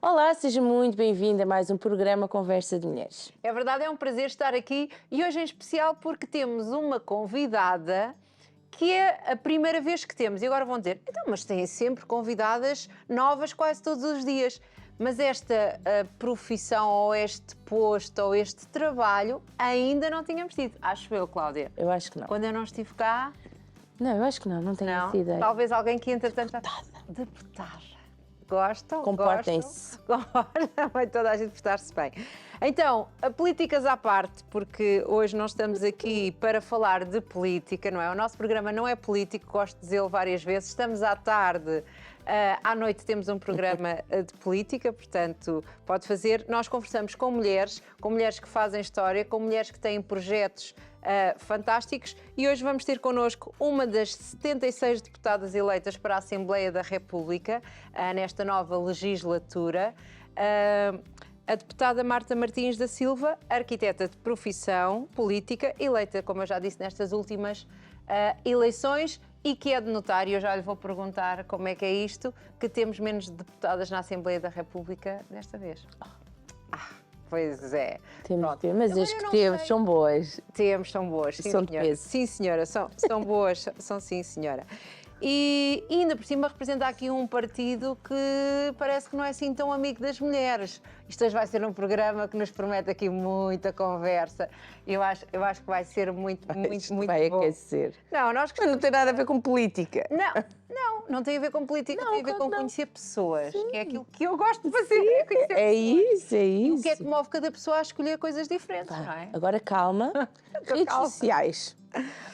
Olá, seja muito bem-vinda a mais um programa Conversa de Mulheres. É verdade, é um prazer estar aqui e hoje em especial porque temos uma convidada que é a primeira vez que temos. E agora vão dizer, então, mas têm sempre convidadas novas quase todos os dias. Mas esta profissão ou este posto ou este trabalho ainda não tínhamos tido. Acho eu, Cláudia. Eu acho que não. Quando eu não estive cá... Não, eu acho que não tenho essa ideia. Talvez alguém que entretanto... Deputada. Gostam? Comportem-se. Vai toda a gente portar-se bem. Então, políticas à parte, porque hoje não estamos aqui para falar de política, não é? O nosso programa não é político, gosto de dizê-lo várias vezes. Estamos à tarde, à noite temos um programa de política, portanto, pode fazer. Nós conversamos com mulheres que fazem história, com mulheres que têm projetos fantásticos e hoje vamos ter connosco uma das 76 deputadas eleitas para a Assembleia da República nesta nova legislatura, a deputada Marta Martins da Silva, arquiteta de profissão, política, eleita, como eu já disse, nestas últimas eleições e que é de notar, e eu já lhe vou perguntar como é que é isto, que temos menos deputadas na Assembleia da República desta vez. Pois é. Temos, mas as que temos são boas. São boas, sim, são senhora. Sim, senhora, são boas, são sim, senhora. E ainda por cima representa aqui um partido que parece que não é assim tão amigo das mulheres. Isto hoje vai ser um programa que nos promete aqui muita conversa. Eu acho que vai ser muito vai bom. Aquecer. Não, mas não tem nada a ver com política. Não tem a ver com política, tem a ver com conhecer pessoas, Sim. que é aquilo que eu gosto de fazer. É isso. E o que é que move cada pessoa a escolher coisas diferentes, não é? Agora calma. Redes sociais.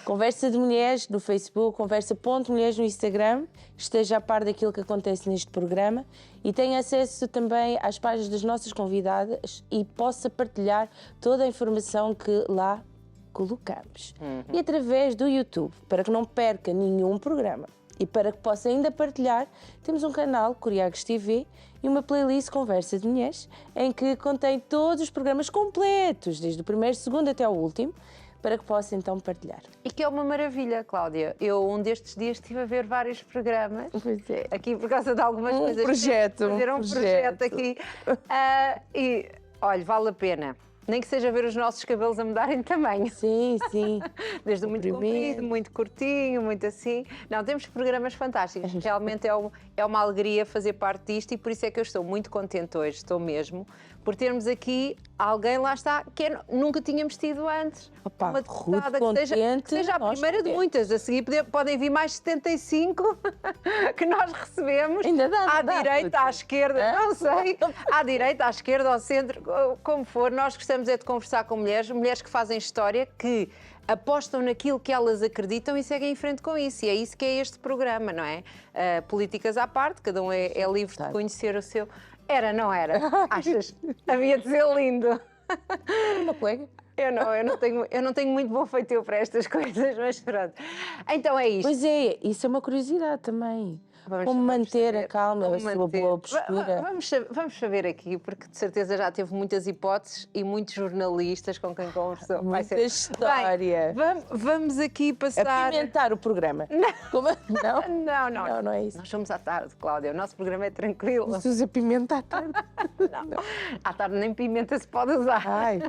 Conversa de Mulheres no Facebook, Conversa.mulheres no Instagram. Esteja a par daquilo que acontece neste programa e tenha acesso também às páginas das nossas convidadas e possa partilhar toda a informação que lá colocamos. E através do YouTube, para que não perca nenhum programa. E para que possa ainda partilhar, temos um canal, Curiagos TV, e uma playlist Conversa de Mulheres, em que contém todos os programas completos, desde o primeiro, segundo até o último, para que possa então partilhar. E que é uma maravilha, Cláudia. Eu, um destes dias, estive a ver vários programas. Pois é. Aqui, por causa de algumas coisas. Fazer um projeto aqui. E, olha, vale a pena. Nem que seja ver os nossos cabelos a mudarem de tamanho. Sim. Desde muito comprido, muito curtinho, muito assim. Não, temos programas fantásticos. Realmente é uma alegria fazer parte disto e por isso é que eu estou muito contente hoje, estou mesmo, por termos aqui alguém, lá está, que nunca tínhamos tido antes. Opa, uma deputada que seja a primeira de muitas. A seguir podem vir mais 75 que nós recebemos. Ainda dá, à direita, à esquerda, não sei. À direita, à esquerda, ao centro, como for. Nós gostamos é de conversar com mulheres que fazem história, que apostam naquilo que elas acreditam e seguem em frente com isso. E é isso que é este programa, não é? Políticas à parte, cada um é livre de conhecer o seu... Não era? Achas? Havia de ser lindo. Uma colega? Eu não tenho muito bom feitio para estas coisas, mas pronto. Então é isto. Pois é, isso é uma curiosidade também. Como manter a calma, a sua boa postura. Vamos saber aqui, porque de certeza já teve muitas hipóteses e muitos jornalistas com quem conversou. Muita história. Bem, vamos aqui passar... Apimentar o programa. Não. Não é isso. Nós somos à tarde, Cláudia. O nosso programa é tranquilo. Não se usa pimenta à tarde. Não. À tarde nem pimenta se pode usar. Ai.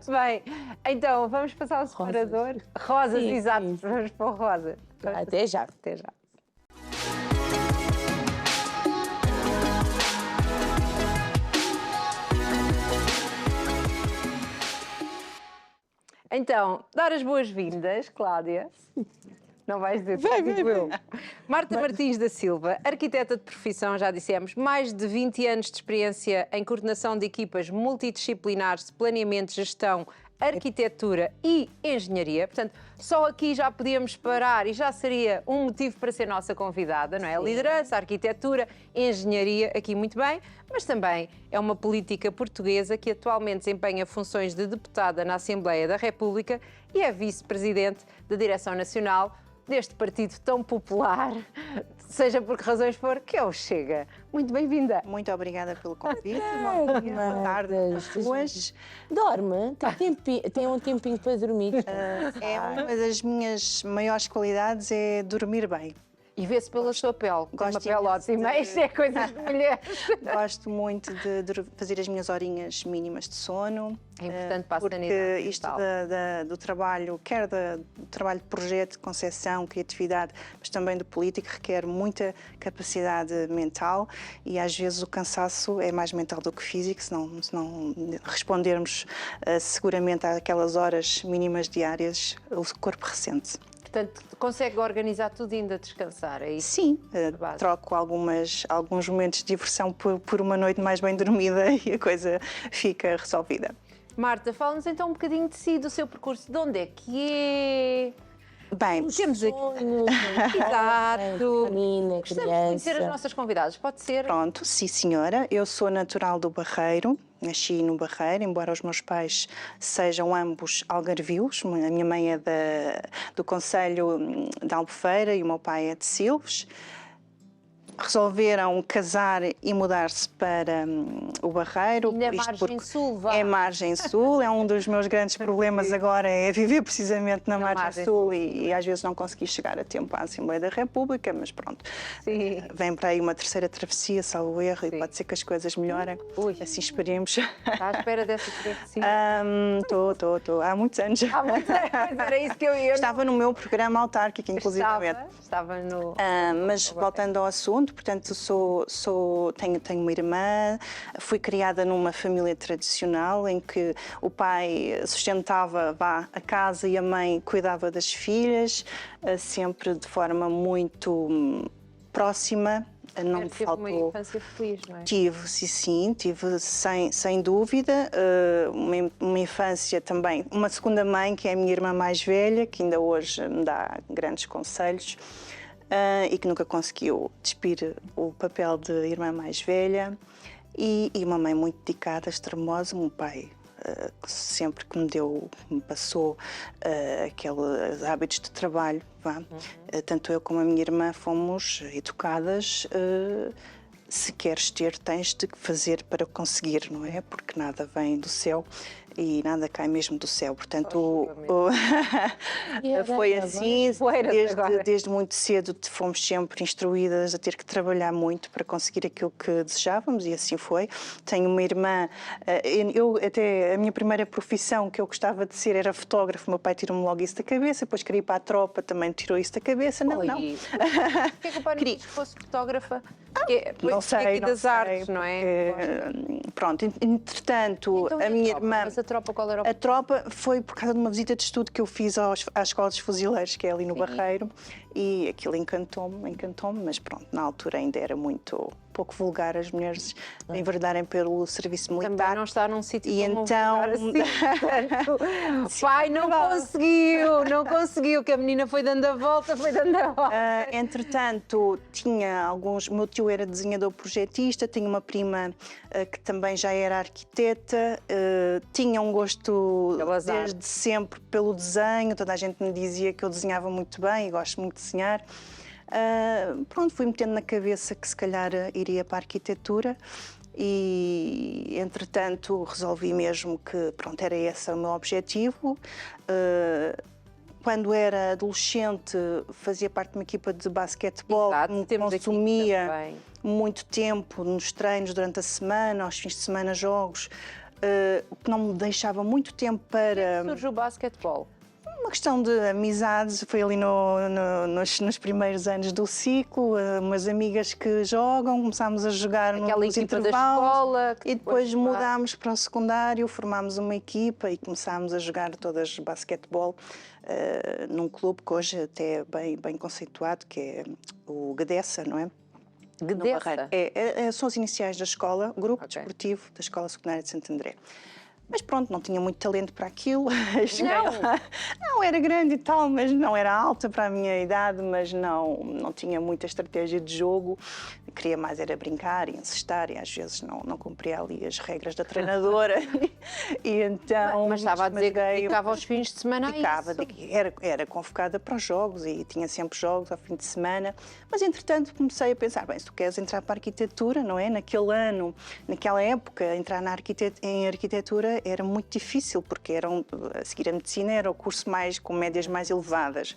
Bem, então vamos passar ao separador. Rosas, sim, exato. Sim. Vamos para o rosa. Até já. Até já. Então, dar as boas-vindas, Cláudia. Não vais dizer digo eu. Marta Martins da Silva, arquiteta de profissão, já dissemos, mais de 20 anos de experiência em coordenação de equipas multidisciplinares de planeamento, gestão, arquitetura e engenharia. Portanto, só aqui já podíamos parar e já seria um motivo para ser nossa convidada, não é? Sim. Liderança, arquitetura, engenharia, aqui muito bem, mas também é uma política portuguesa que atualmente desempenha funções de deputada na Assembleia da República e é vice-presidente da Direção Nacional deste partido tão popular, seja por que razões for, que é o Chega. Muito bem-vinda. Muito obrigada pelo convite. Bom dia, boa tarde às pessoas. Dorme? Tem um tempinho para dormir? É uma das minhas maiores qualidades, é dormir bem. E vê-se pela sua pele. Tem uma Gosto pele imenso ótima. de- Isto é coisas de mulheres. Gosto muito de fazer as minhas horinhas mínimas de sono. É importante para a porque sanidade isto mental. do trabalho, quer do trabalho de projeto, de concepção, criatividade, mas também do político, requer muita capacidade mental e às vezes o cansaço é mais mental do que físico, se não respondermos seguramente àquelas horas mínimas diárias, o corpo ressente. Portanto, consegue organizar tudo e ainda descansar, é isso? Sim, base. troco alguns momentos de diversão por uma noite mais bem dormida e a coisa fica resolvida. Marta, fala-nos então um bocadinho de si, do seu percurso. De onde é que é? Bem, Temos aqui. Sonhos, Exato. menina, Gostamos de conhecer as criança. nossas convidadas, pode ser? pronto, sim senhora, eu sou natural do Barreiro, nasci no Barreiro, embora os meus pais sejam ambos algarvios. A minha mãe é do concelho de Albufeira e o meu pai é de Silves. Resolveram casar e mudar-se para o Barreiro. Ainda é isto margem porque sul, vá. É margem sul, é um dos meus grandes problemas agora, é viver precisamente na margem sul e às vezes não consegui chegar a tempo à Assembleia da República, mas pronto. Sim. Vem para aí uma terceira travessia, salvo erro, Sim. e pode ser que as coisas melhorem. Ui. Assim esperemos. Está à espera dessa travessia. Estou. Há muitos anos. Mas era isso que eu ia. Estava no meu programa autárquico, inclusive. Estava no. Mas voltando ao assunto, portanto, tenho uma irmã, fui criada numa família tradicional em que o pai sustentava a casa e a mãe cuidava das filhas, sempre de forma muito próxima. Não me Teve faltou. uma infância feliz, não é? Tive, sim, tive sem dúvida, uma infância também, uma segunda mãe que é a minha irmã mais velha, que ainda hoje me dá grandes conselhos e que nunca conseguiu despir o papel de irmã mais velha e uma mãe muito dedicada, extremosa, um pai que sempre que me passou aqueles hábitos de trabalho, vá. Tanto eu como a minha irmã fomos educadas. Se queres ter, tens de fazer para conseguir, não é? Porque nada vem do céu e nada cai mesmo do céu. Portanto, foi assim, desde muito cedo fomos sempre instruídas a ter que trabalhar muito para conseguir aquilo que desejávamos e assim foi. Tenho uma irmã, a minha primeira profissão que eu gostava de ser era fotógrafo, meu pai tirou-me logo isso da cabeça, depois queria ir para a tropa, também tirou isso da cabeça, não. Porquê que o pai não quis que fosse fotógrafa? Não sei, das artes, não é? Pronto, entretanto, Então, a minha tropa? irmã... Mas a tropa qual era o... A tropa foi por causa de uma visita de estudo que eu fiz à Escola dos Fuzileiros, que é ali no Barreiro, e aquilo encantou-me, mas pronto, na altura ainda era muito pouco vulgar as mulheres enverdarem pelo serviço militar. Também não está num sítio E tão então... vulgar assim. Pai, não conseguiu, que a menina foi dando a volta. Entretanto, o meu tio era desenhador projetista, tinha uma prima que também já era arquiteta, tinha um gosto desde sempre pelo desenho, toda a gente me dizia que eu desenhava muito bem e gosto muito de desenhar. Pronto, fui metendo na cabeça que se calhar iria para a arquitetura e, entretanto, resolvi mesmo que pronto, era esse o meu objetivo. Quando era adolescente, fazia parte de uma equipa de basquetebol que me consumia muito tempo nos treinos durante a semana, aos fins de semana jogos, o que não me deixava muito tempo para... Como surge o basquetebol? Uma questão de amizades, foi ali nos primeiros anos do ciclo, umas amigas que jogam, começámos a jogar nos intervalos da escola, e depois mudámos para o secundário, formámos uma equipa e começámos a jogar todas basquetebol num clube que hoje até é bem conceituado, que é o Gadessa, não é? Gadessa? São as iniciais da escola, o grupo desportivo da Escola Secundária de Santo André. Mas pronto, não tinha muito talento para aquilo. Não, era grande e tal, mas não era alta para a minha idade, mas não tinha muita estratégia de jogo. Queria mais era brincar e encestar e às vezes não cumpria ali as regras da treinadora. E então... Mas estava a dizer que dedicava aos fins de semana a isso. Era convocada para os jogos e tinha sempre jogos ao fim de semana. Mas entretanto comecei a pensar, bem, se tu queres entrar para a arquitetura, não é? Naquele ano, naquela época, entrar em arquitetura era muito difícil, porque a seguir a medicina era o curso com médias mais elevadas.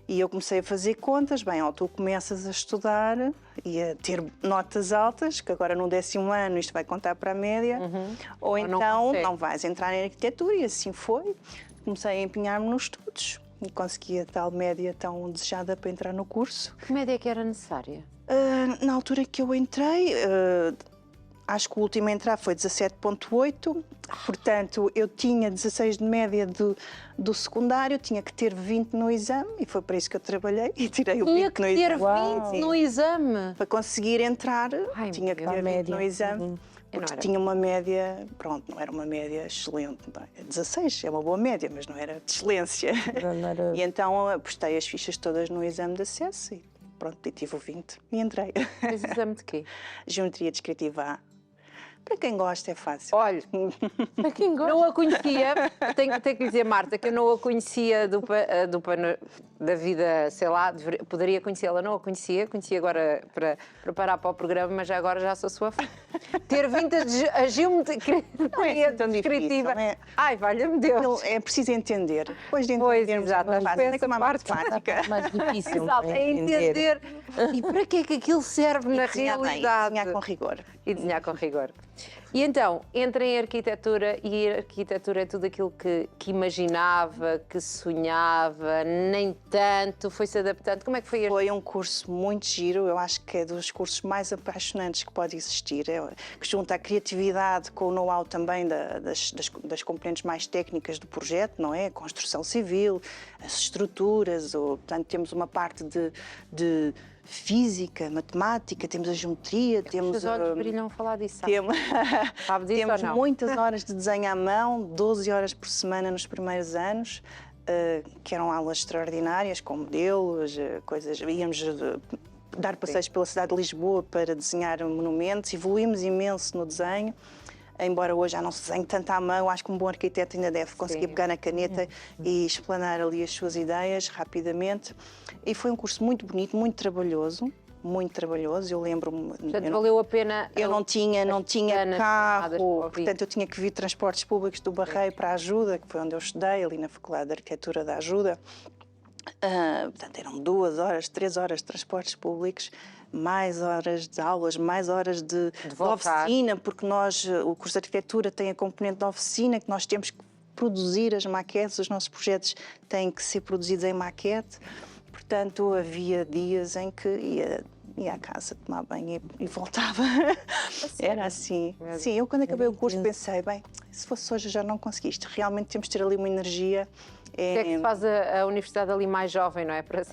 E eu comecei a fazer contas, bem, ou tu começas a estudar e a ter notas altas, que agora no 10º ano isto vai contar para a média, ou então não vais entrar em arquitetura, e assim foi. Comecei a empenhar-me nos estudos e consegui a tal média tão desejada para entrar no curso. Que média é que era necessária? Na altura que eu entrei, acho que o último a entrar foi 17,8, portanto eu tinha 16 de média do secundário, tinha que ter 20 no exame e foi para isso que eu trabalhei e tirei o 20 Tinha que no ter exame. 20 no exame? Para conseguir entrar, Ai, tinha que meu ter Deus. 20 no exame. Porque não era. tinha uma média, pronto, não era uma média excelente, não é? 16 é uma boa média, mas não era de excelência. Não era- E então apostei as fichas todas no exame de acesso e pronto, e tive o 20 e entrei. Fez exame de quê? Geometria descritiva A. Para quem gosta é fácil. Olha, Para quem gosta. não a conhecia, tenho que lhe dizer, Marta, que eu não a conhecia da vida, sei lá, poderia conhecê-la, não a conhecia agora para preparar para o programa, mas agora já sou sua fã. Ter vindo a geometria Não é assim tão difícil, descritiva. não é? Ai, valha-me Deus. É preciso entender. Depois de Pois, entendermos exato, é acho que fácil, é essa como a parte- matemática. Mais difícil. Exato, não é entender. E para que é que aquilo serve na Desenhar bem, realidade? desenhar com rigor. E desenhar com rigor. E então, entra em arquitetura e a arquitetura é tudo aquilo que imaginava, que sonhava, nem tanto, foi-se adaptando. Como é que foi este? Foi um curso muito giro, eu acho que é dos cursos mais apaixonantes que pode existir, que junta a criatividade com o know-how também das componentes mais técnicas do projeto, não é? A construção civil, as estruturas, portanto temos uma parte de física, matemática, temos a geometria, temos... Os olhos brilham a falar disso, sabe? Temos, Sabe disso temos ou não? muitas horas de desenho à mão, 12 horas por semana nos primeiros anos, que eram aulas extraordinárias, com modelos, coisas. Íamos dar passeios pela cidade de Lisboa para desenhar monumentos, evoluímos imenso no desenho. Embora hoje já não se desenhe tanto à mão, acho que um bom arquiteto ainda deve conseguir pegar na caneta e explanar ali as suas ideias rapidamente. E foi um curso muito bonito, muito trabalhoso. Eu lembro-me... Portanto, valeu a pena. Eu não tinha pestanas carro, formadas para ouvir. portanto eu tinha que vir transportes públicos do Barreiro para a Ajuda, que foi onde eu estudei, ali na Faculdade de Arquitetura da Ajuda. Portanto, eram 2 horas, 3 horas de transportes públicos, mais horas de aulas, mais horas de voltar. oficina, porque o curso de arquitetura tem a componente da oficina, que nós temos que produzir as maquetes, os nossos projetos têm que ser produzidos em maquete. Portanto, havia dias em que ia à casa tomar banho e voltava. Era assim. Sim, eu quando acabei o curso pensei, bem, se fosse hoje eu já não consegui isto. Realmente temos de ter ali uma energia. O que é que se faz a universidade ali mais jovem, não é? Para se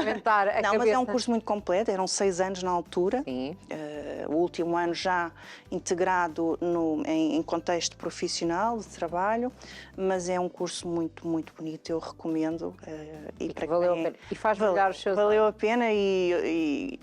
inventar a Não, cabeça. mas é um curso muito completo, eram 6 anos na altura. Sim. O último ano já integrado em contexto profissional de trabalho, mas é um curso muito, muito bonito, eu recomendo. E para valeu quem- a pena. E faz brilhar os seus Valeu a pena e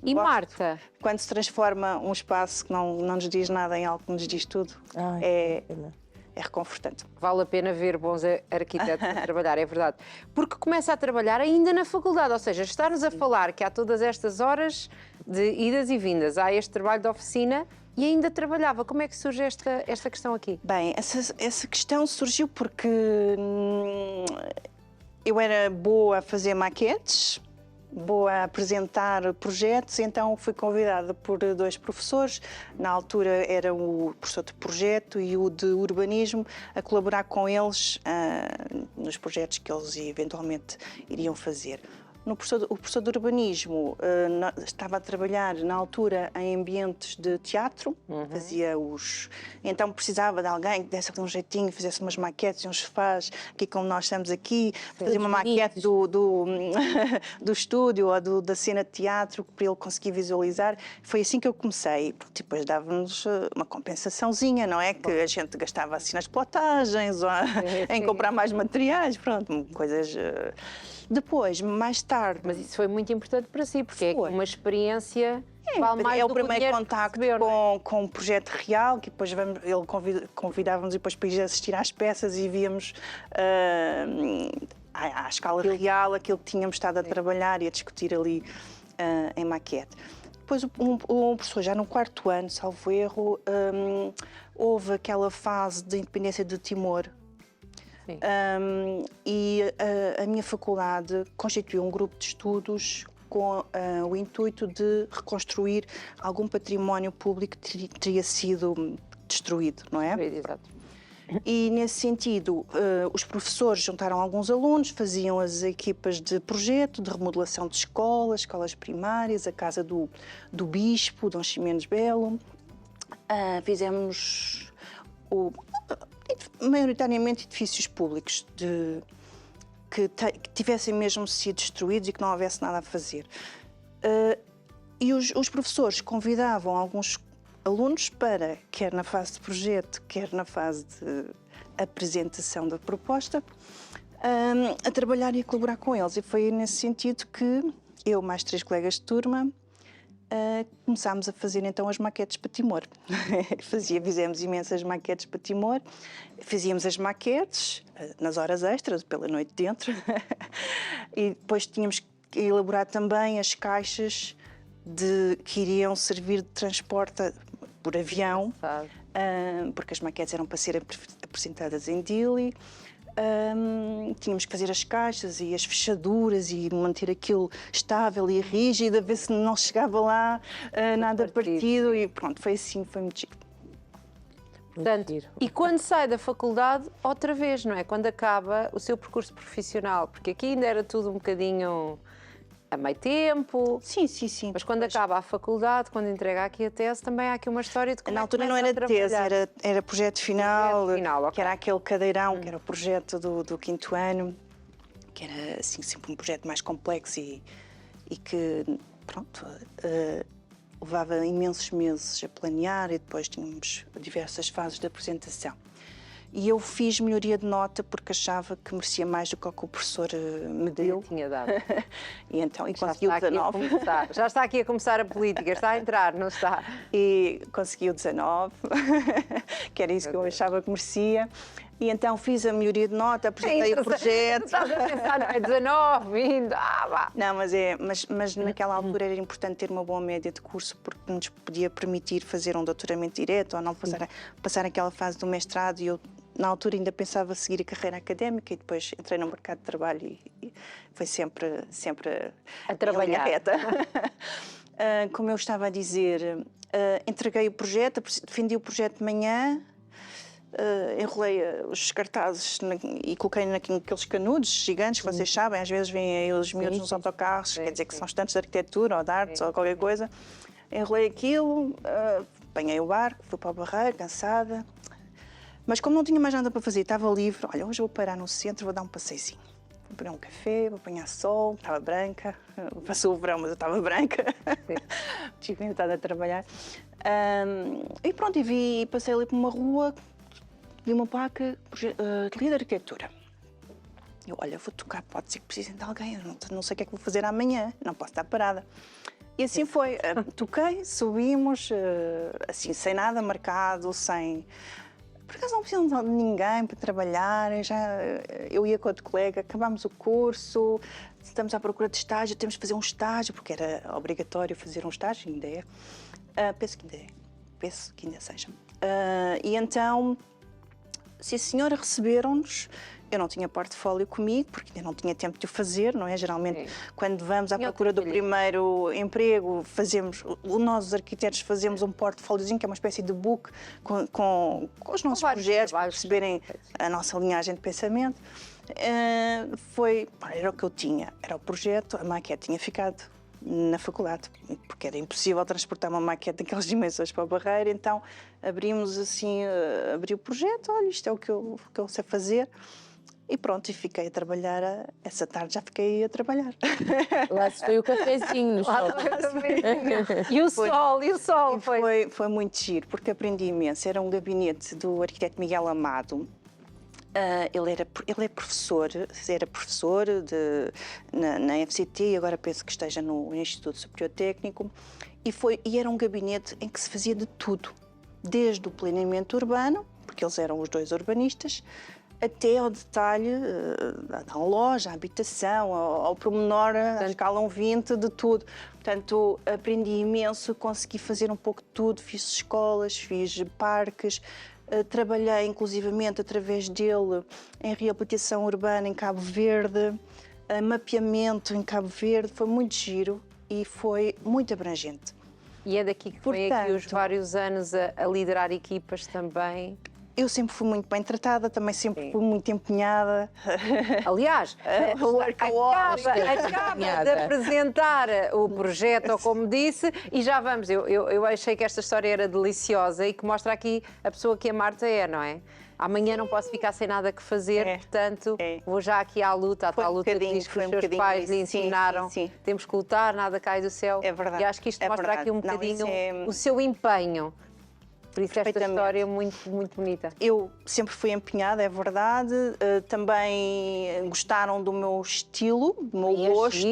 E gosto. Marta? Quando se transforma um espaço que não nos diz nada em algo que nos diz tudo, Ai, é que pena. reconfortante. Vale a pena ver bons arquitetos a trabalhar, é verdade. Porque começa a trabalhar ainda na faculdade, ou seja, estar-nos a falar que há todas estas horas de idas e vindas, há este trabalho de oficina e ainda trabalhava. Como é que surge esta questão aqui? Bem, essa questão surgiu porque eu era boa a fazer maquetes, boa a apresentar projetos, então fui convidada por 2 professores, na altura era o professor de projeto e o de urbanismo, a colaborar com eles nos projetos que eles eventualmente iriam fazer. O professor de urbanismo estava a trabalhar na altura em ambientes de teatro, fazia então precisava de alguém que desse um jeitinho, fizesse umas maquetes e uns sofás, aqui como nós estamos aqui, fazia uma maquete do estúdio ou da cena de teatro para ele conseguir visualizar. Foi assim que eu comecei, porque depois dava-nos uma compensaçãozinha, não é? Que a gente gastava assim nas plotagens, ou em comprar mais materiais, pronto, coisas... Depois, mais tarde... Mas isso foi muito importante para si, porque Foi. é uma experiência que vale mais É o do que primeiro dinheiro contacto que recebeu, não é? com um projeto real, que depois ele convidava-nos depois para ir assistir às peças e víamos à escala real aquilo que tínhamos estado a trabalhar e a discutir ali em maquete. Depois o professor, já no 4º ano, salvo erro, houve aquela fase de independência de Timor. Sim. A minha faculdade constituiu um grupo de estudos com o intuito de reconstruir algum património público que teria sido destruído, não é? Exato. E, nesse sentido, os professores juntaram alguns alunos, faziam as equipas de projeto, de remodelação de escolas primárias, a casa do Bispo, Dom Ximenes Belo. Fizemos maioritariamente edifícios públicos que tivessem mesmo sido destruídos e que não houvesse nada a fazer. E os professores convidavam alguns alunos para, quer na fase de projeto, quer na fase de apresentação da proposta, a trabalhar e a colaborar com eles. E foi nesse sentido que eu, mais 3 colegas de turma, começámos a fazer então as maquetes para Timor. Fizemos imensas maquetes para Timor, fazíamos as maquetes nas horas extras, pela noite dentro, e depois tínhamos que elaborar também as caixas que iriam servir de transporte por avião, porque as maquetes eram para ser apresentadas em Dili. Tínhamos que fazer as caixas e as fechaduras e manter aquilo estável e rígido, a ver se não chegava lá nada partido. E pronto, foi assim, foi muito giro. Portanto, e quando sai da faculdade, outra vez, não é? Quando acaba o seu percurso profissional, porque aqui ainda era tudo um bocadinho a meio tempo. Sim, sim, sim. Mas quando acaba a faculdade, quando entrega aqui a tese, também há aqui uma história de como na altura não era tese, era projeto final, que era aquele cadeirão, que era o projeto do 5º ano, que era assim, sempre um projeto mais complexo e que, pronto, levava imensos meses a planear e depois tínhamos diversas fases de apresentação. E eu fiz melhoria de nota porque achava que merecia mais do que o que o professor me deu. Tinha dado. E consegui o 19. Já está aqui a começar a política, está a entrar, não está? E consegui o 19, que era isso que eu achava que merecia. E então fiz a melhoria de nota, apresentei o projeto. Estás a pensar, não é 19, 20, vá. Não, mas naquela altura era importante ter uma boa média de curso porque nos podia permitir fazer um doutoramento direto ou não passar aquela fase do mestrado. E eu, na altura, ainda pensava seguir a carreira académica e depois entrei no mercado de trabalho e foi sempre a trabalhar. Reta. Como eu estava a dizer, entreguei o projeto, defendi o projeto de manhã. Enrolei os cartazes e coloquei naqueles canudos gigantes que vocês sabem, às vezes vêm aí os miúdos nos autocarros, quer dizer que são estantes de arquitetura ou de artes ou qualquer coisa. Enrolei aquilo, apanhei o barco, fui para o Barreiro, cansada. Mas como não tinha mais nada para fazer, estava livre, olha, hoje vou parar no centro, vou dar um passeiozinho. Vou beber um café, vou apanhar sol, estava branca, passou o verão, mas eu estava branca. Tinha ainda estado a trabalhar. E pronto, passei ali por uma rua, vi uma placa de arquitetura. Eu, olha, vou tocar, pode ser que precisem de alguém, eu não sei o que é que vou fazer amanhã, não posso estar parada. E assim foi, toquei, subimos, assim, sem nada marcado, sem... Por acaso não precisam de ninguém para trabalhar, eu ia com outro colega, acabámos o curso, estamos à procura de estágio, temos que fazer um estágio, porque era obrigatório fazer um estágio, ainda é. Penso que ainda seja. E então... Sim, senhora, receberam-nos. Eu não tinha portfólio comigo, porque ainda não tinha tempo de o fazer, não é? Geralmente, quando vamos à procura do primeiro emprego, nós, os arquitetos, fazemos um portfóliozinho, que é uma espécie de book com os nossos projetos, para perceberem a nossa linhagem de pensamento. Era o que eu tinha, era o projeto, a maquete tinha ficado na faculdade, porque era impossível transportar uma maquete daquelas dimensões para o Barreiro, então abrimos assim, abri o projeto, olha, isto é o que eu sei fazer, e pronto, e fiquei a trabalhar, essa tarde já fiquei a trabalhar. Lá se foi o cafezinho no shopping. E o sol, foi muito giro, porque aprendi imenso, era um gabinete do arquiteto Miguel Amado. Ele é professor, era professor na FCT e agora penso que esteja no Instituto Superior Técnico e era um gabinete em que se fazia de tudo, desde o planeamento urbano, porque eles eram os 2 urbanistas, até ao detalhe da loja, a habitação, ao pormenor, à escala 1:20, de tudo. Portanto, aprendi imenso, consegui fazer um pouco de tudo, fiz escolas, fiz parques, Trabalhei, inclusivamente, através dele, em reabilitação urbana em Cabo Verde, mapeamento em Cabo Verde. Foi muito giro e foi muito abrangente. E é daqui que vem aqui os vários anos a liderar equipas também. Eu sempre fui muito bem tratada, também sempre fui muito empenhada. Aliás, acaba de apresentar o projeto, ou como disse, e já vamos. Eu achei que esta história era deliciosa e que mostra aqui a pessoa que a Marta é, não é? Amanhã não posso ficar sem nada que fazer, portanto, vou já aqui à luta, à tal luta que diz que os seus pais lhe ensinaram. Sim. Temos que lutar, nada cai do céu. É verdade. E acho que isto mostra aqui um bocadinho o seu empenho. Por isso esta história é muito, muito bonita. Eu sempre fui empenhada, é verdade. Também gostaram do meu estilo, do meu gosto.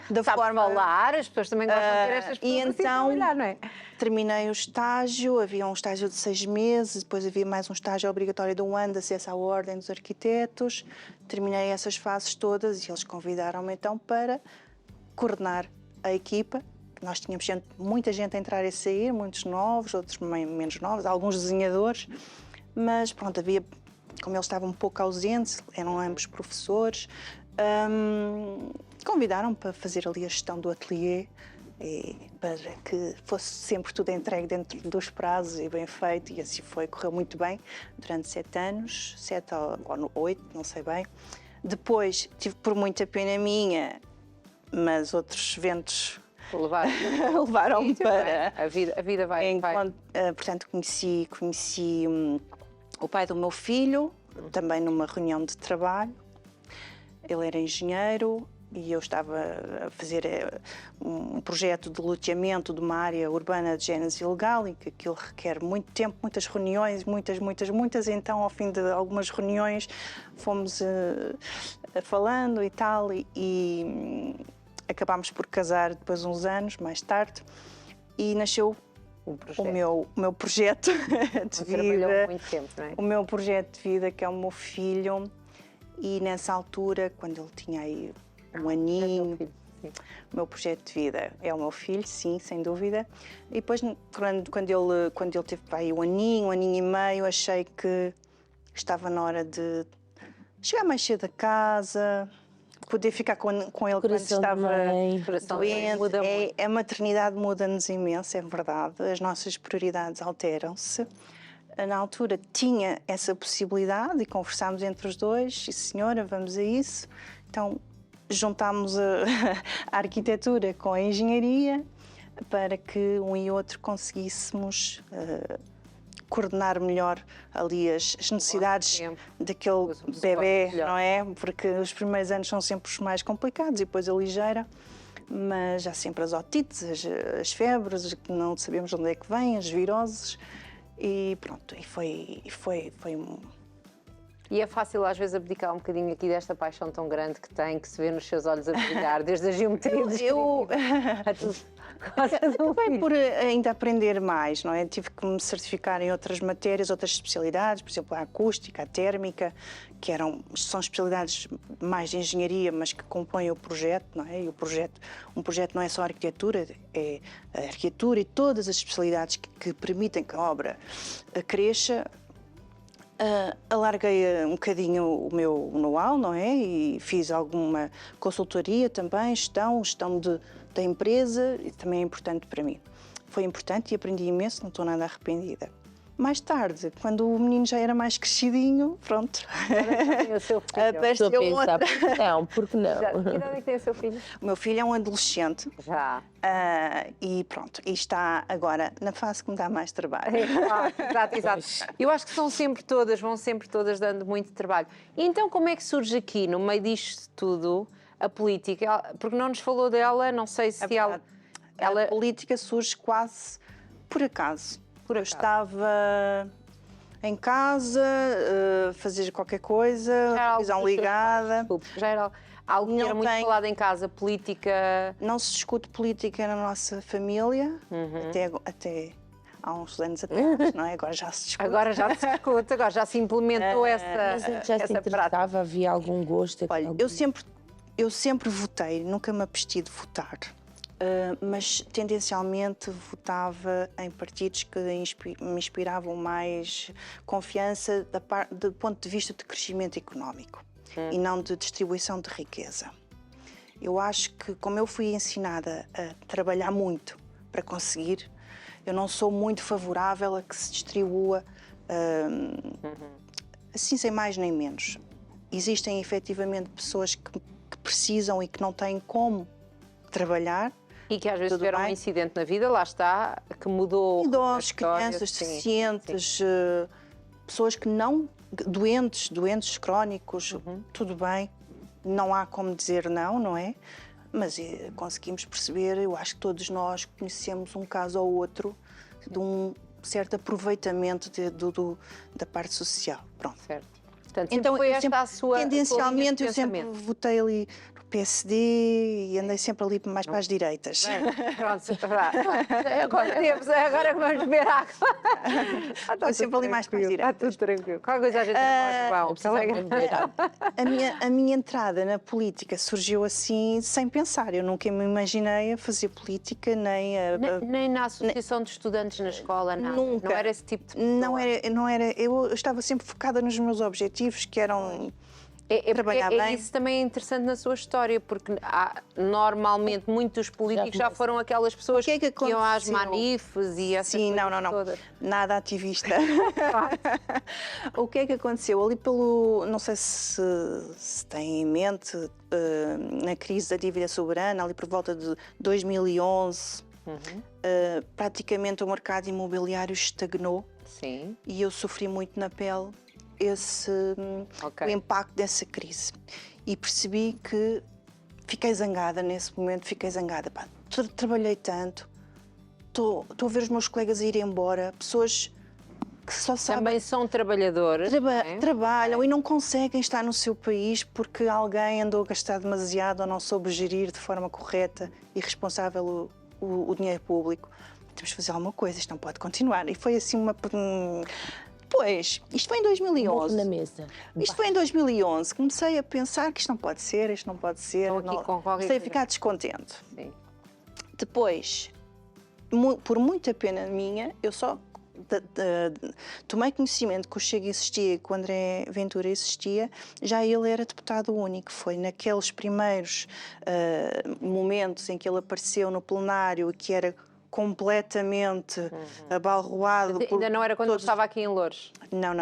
Da forma falar, as pessoas também gostam de ter estas pessoas e então, assim trabalhar, não é? Terminei o estágio, havia um estágio de 6 meses, depois havia mais um estágio obrigatório de 1 ano de acesso à Ordem dos Arquitetos. Terminei essas fases todas e eles convidaram-me então para coordenar a equipa. Nós tínhamos muita gente a entrar e a sair, muitos novos, outros menos novos, alguns desenhadores, mas pronto, havia, como eles estavam um pouco ausentes, eram ambos professores, convidaram-me para fazer ali a gestão do ateliê e para que fosse sempre tudo entregue dentro dos prazos e bem feito, e assim foi, correu muito bem durante 7 anos, 7 ou 8, não sei bem. Depois tive por muita pena minha, mas outros ventos levaram-me para... A vida vai. Portanto, conheci o pai do meu filho, também numa reunião de trabalho. Ele era engenheiro e eu estava a fazer um projeto de loteamento de uma área urbana de gênese ilegal e que aquilo requer muito tempo, muitas reuniões, muitas. Então, ao fim de algumas reuniões, fomos falando e tal e acabámos por casar depois uns anos mais tarde e nasceu o meu projeto de vida. Muito tempo, não é? O meu projeto de vida, que é o meu filho, e nessa altura, quando ele tinha aí um aninho, o meu projeto de vida é o meu filho, sim, sem dúvida. E depois, quando ele teve aí um aninho e meio, achei que estava na hora de chegar mais cedo a casa, poder ficar com ele quando estava doente. A maternidade muda-nos imenso, é verdade. As nossas prioridades alteram-se. Na altura tinha essa possibilidade e conversámos entre os dois. E senhora, vamos a isso. Então juntámos a arquitetura com a engenharia para que um e outro conseguíssemos coordenar melhor ali as necessidades daquele bebê, não é? Porque os primeiros anos são sempre os mais complicados e depois a ligeira, mas há sempre as otites, as febres, que não sabemos de onde é que vêm, as viroses, e pronto, e foi um... E é fácil às vezes abdicar um bocadinho aqui desta paixão tão grande que tem, que se vê nos seus olhos a brilhar, desde a geometria Acabei por ainda aprender mais, não é? Tive que me certificar em outras matérias, outras especialidades, por exemplo, a acústica, a térmica, que são especialidades mais de engenharia, mas que compõem o projeto, não é? E um projeto não é só arquitetura, é a arquitetura e todas as especialidades que permitem que a obra cresça. Alarguei um bocadinho o meu know-how, não é? E fiz alguma consultoria também, gestão da empresa, e também é importante para mim. Foi importante e aprendi imenso, não estou nada arrependida. Mais tarde, quando o menino já era mais crescidinho, pronto. O seu filho. Apareceu outra. Não, porque não? Que idade é que tem o seu filho? O meu filho é um adolescente. Já. E pronto, e está agora na fase que me dá mais trabalho. Exato. Eu acho que vão sempre todas dando muito trabalho. E então como é que surge aqui, no meio disto tudo, a política? Porque não nos falou dela, não sei se ela... A política surge quase por acaso. Eu estava em casa, fazer qualquer coisa, televisão ligada. Já era algo que era muito falado em casa, política... Não se discute política na nossa família, até há uns anos atrás, não é? Agora já se discute. Agora já se implementou essa Mas antes já se interessava, havia algum gosto? Olha, eu sempre votei, nunca me absti de votar. mas tendencialmente votava em partidos que me inspiravam mais confiança do ponto de vista de crescimento económico e não de distribuição de riqueza. Eu acho que, como eu fui ensinada a trabalhar muito para conseguir, eu não sou muito favorável a que se distribua assim sem mais nem menos. Existem efetivamente pessoas que precisam e que não têm como trabalhar. E que às vezes tiveram um incidente na vida, lá está, que mudou. Idosos, crianças, deficientes, pessoas que não. Doentes crónicos, tudo bem, não há como dizer não, não é? Mas conseguimos perceber, eu acho que todos nós conhecemos um caso ou outro de um certo aproveitamento da parte social. Pronto. Certo. Portanto, então, foi esta a sua tendencialmente, eu sempre votei ali no PSD e andei sempre ali mais para as direitas. Pronto, agora vamos ver a água. Estou sempre ali mais para as direitas. Está tudo tranquilo. Qual coisa a gente a minha entrada na política surgiu assim, sem pensar. Eu nunca me imaginei a fazer política, nem na associação de estudantes na escola, nada. Nunca. Não era esse tipo de pessoa. Não era. Eu estava sempre focada nos meus objetivos, que eram trabalhar bem. Isso também é interessante na sua história, porque normalmente muitos políticos já foram aquelas pessoas que iam às manifes e essas coisas todas. Nada ativista. O que é que aconteceu? Ali não sei se tem em mente, na crise da dívida soberana, ali por volta de 2011, praticamente o mercado imobiliário estagnou. Sim. E eu sofri muito na pele o impacto dessa crise. E percebi que fiquei zangada nesse momento, trabalhei tanto, estou a ver os meus colegas a ir embora, pessoas que só sabem... Também são trabalhadores. Trabalham e não conseguem estar no seu país porque alguém andou a gastar demasiado ou não soube gerir de forma correta e responsável o dinheiro público. Temos de fazer alguma coisa, isto não pode continuar. E foi assim uma... Pois, isto foi em 2011. Na mesa. Isto foi em 2011. Comecei a pensar que isto não pode ser. Comecei a ficar descontente. Sim. Depois, por muita pena minha, eu só tomei conhecimento que o Chega existia e que o André Ventura existia, já ele era deputado único. Foi naqueles primeiros momentos em que ele apareceu no plenário e que era completamente abalroado. Ainda não era quando eu estava aqui em Loures? Não.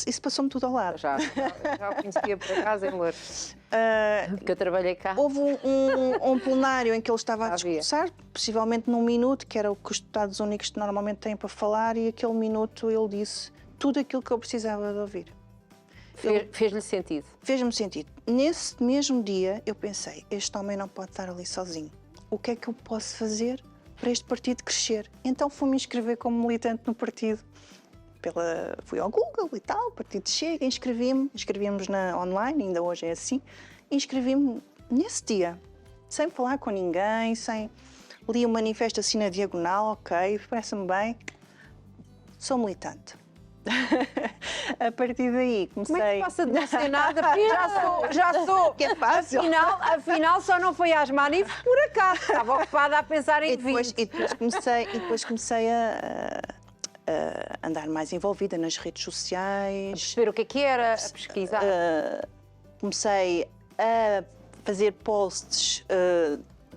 Isso passou-me tudo ao lado. Já o conhecia por acaso em Loures. Porque eu trabalhei cá. Houve um plenário em que ele estava a discursar, possivelmente num minuto, que era o que os deputados únicos normalmente têm para falar, e aquele minuto ele disse tudo aquilo que eu precisava de ouvir. Fez-lhe sentido? Fez-me sentido. Nesse mesmo dia eu pensei, este homem não pode estar ali sozinho. O que é que eu posso fazer para este partido crescer? Então fui-me inscrever como militante no partido. Fui ao Google e tal, o partido Chega, inscrevíamos online, ainda hoje é assim, inscrevi-me nesse dia, sem falar com ninguém, li o manifesto assim na diagonal, ok, parece-me bem, sou militante. A partir daí comecei... Como é que passa de não ser nada? Já sou. Que é fácil. Afinal, só não foi às manifes por acaso. Estava ocupada a pensar em vídeos. E depois comecei a andar mais envolvida nas redes sociais. A perceber o que era, a pesquisar. Comecei a fazer posts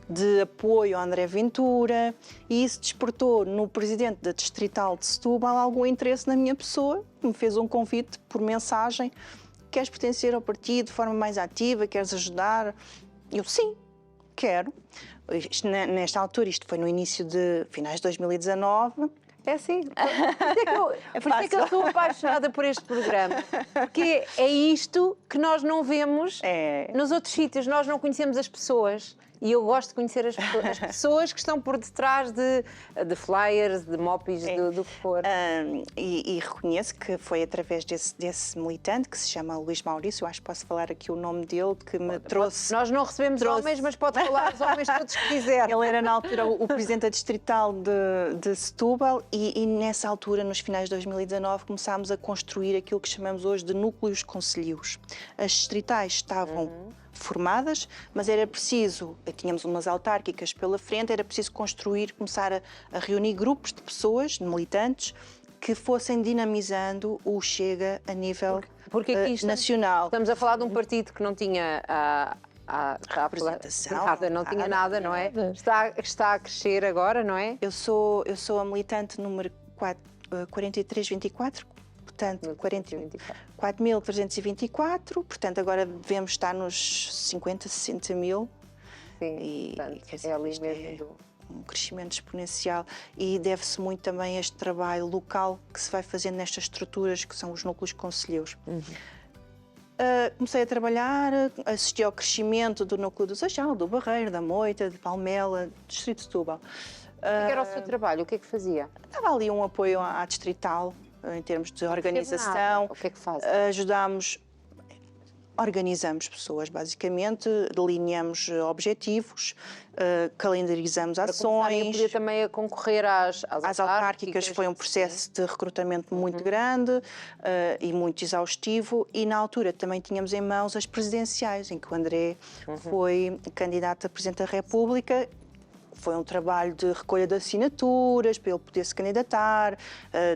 de apoio a André Ventura, e isso despertou no presidente da Distrital de Setúbal algum interesse na minha pessoa, que me fez um convite por mensagem: queres pertencer ao partido de forma mais ativa, queres ajudar? Eu, sim, quero. Nesta altura, isto foi no início de finais de 2019. É assim. Por isso é que eu sou apaixonada por este programa. Porque é isto que nós não vemos nos outros sítios. Nós não conhecemos as pessoas. E eu gosto de conhecer as pessoas que estão por detrás de flyers, de mopis, do que for. E reconheço que foi através desse militante, que se chama Luís Maurício, eu acho que posso falar aqui o nome dele, que me trouxe... Nós não recebemos homens, mas pode falar os homens todos que quiser. Ele era na altura o presidente da Distrital de Setúbal, e nessa altura, nos finais de 2019, começámos a construir aquilo que chamamos hoje de núcleos concelhios. As distritais estavam formadas, mas era preciso, tínhamos umas autárquicas pela frente, era preciso começar a reunir grupos de pessoas, de militantes, que fossem dinamizando o Chega a nível Porque aqui nacional. Estamos a falar de um partido que não tinha representação, nada, não tinha nada, não é? Está a crescer agora, não é? Eu sou a militante número 4324, portanto, 4.324, portanto, agora devemos estar nos 50, 60 mil. Sim, E, portanto, quer dizer, é ali isto mesmo. um crescimento exponencial e deve-se muito também a este trabalho local que se vai fazendo nestas estruturas que são os núcleos concelheiros. Comecei a trabalhar, assisti ao crescimento do núcleo do Seixal, do Barreiro, da Moita, de Palmela, do Distrito de Setúbal. O que era o seu trabalho? O que é que fazia? Estava ali um apoio à distrital, em termos de organização. O que é que faz? Organizamos pessoas, basicamente, delineamos objetivos, calendarizamos ações. Podia também concorrer às autárquicas foi um processo de recrutamento muito grande e muito exaustivo, e na altura também tínhamos em mãos as presidenciais, em que o André foi candidato a Presidente da República. Foi um trabalho de recolha de assinaturas para ele poder se candidatar.